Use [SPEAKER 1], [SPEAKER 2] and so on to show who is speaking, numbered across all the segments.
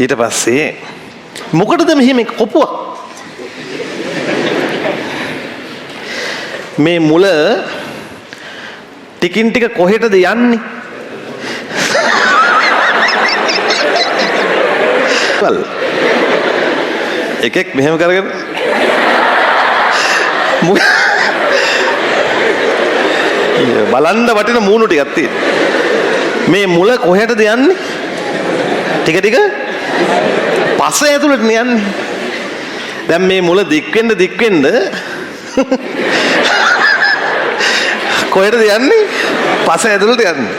[SPEAKER 1] ඊට පස්සේ මොකටද මෙහෙම කොපුවක්? මේ මුල ටිකින් ටික කොහෙටද යන්නේ? එකෙක් මෙහෙම කරගෙන බලන්න වටින මූණු ටිකක් තියෙන. මේ මුල කොහෙටද යන්නේ? ටික ටික පස ඇතුළට යන්නේ. දැන් මේ මුල දික් වෙන්න කොහෙටද යන්නේ? පස ඇතුළට යන්නේ.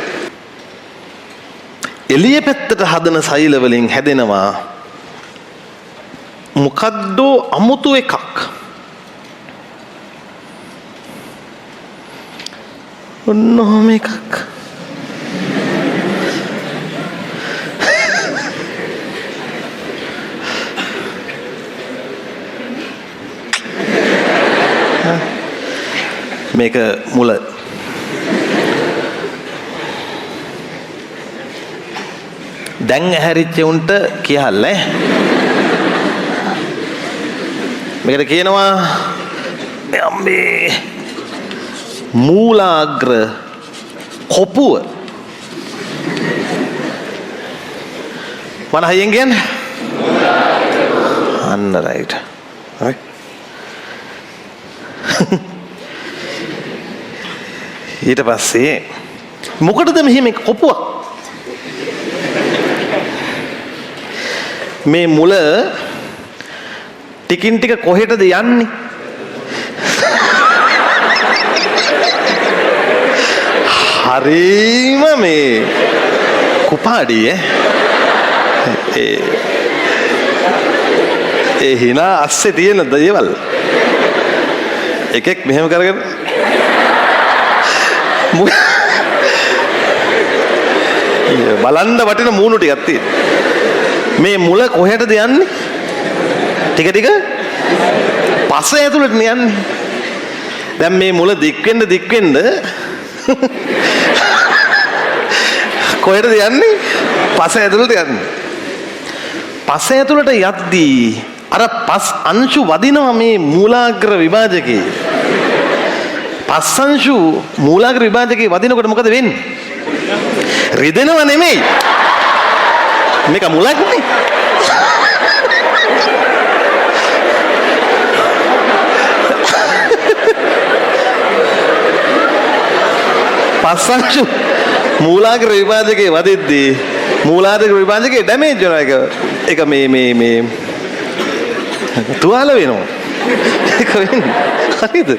[SPEAKER 1] එළිය පැත්තට හදන සෛල වලින් හැදෙනවා මොකද්ද අමුතු එකක්. ඔන්නෝම එකක්. මේක මුල. දැන් ඇහැරිච්ච උන්ට කියහල්ල මේකට කියනවා මේ මූලාග්‍ර කොපුව. මන හයියෙන් කියන්නේ අන්න රයිට්. හරි. ඊට පස්සේ මොකටද මෙහෙම කොපුවක්? මේ මුල ටිකින් ටික කොහෙටද යන්නේ? හරිම මේ කුපාඩි ඒ හිනා අස්සේ තියෙන දේවල් එකෙක් මෙහෙම කරගෙන බලන්න වටින මූණු ටිකක් තියෙන. මේ මුල කොහෙටද යන්නේ? ටික ටික පස ඇතුළට යන්නේ. දැන් මේ මුල දික් වෙන්න කොහෙටද යන්නේ? පස ඇතුළට යන්නේ. පස ඇතුළට යද්දී අර පස් අංශු වදිනවා මේ මූලාග්‍ර විභාජකේ. පස් අංශු මූලාග්‍ර විභාජකේ වදිනකොට මොකද වෙන්නේ? රිදෙනව නෙමෙයි. මේක මුලක්නේ. පස් අංශු මූලාග්‍ර විභාජකේ වදිද්දී මූලාග්‍ර විභාජකේ ඩැමේජ් වෙනවා. ඒක මේ තුවාල වෙනවා. ඒක වෙන්නේ. හරිද?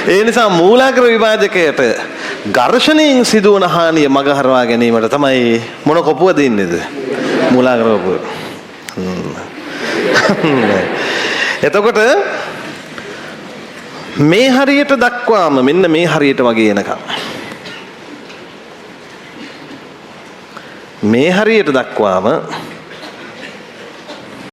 [SPEAKER 1] ඒ නිසා මූලාග්‍ර විභාජකයට ඝර්ෂණයෙන් සිදුවන හානිය මගහරවා ගැනීමට තමයි මොන කොපුව දෙන්නේද? මූලාග්‍ර කොපුව. එතකොට මේ හරියට දක්වාම මෙන්න මේ හරියට වගේ එනකම් මේ හරියට දක්වාම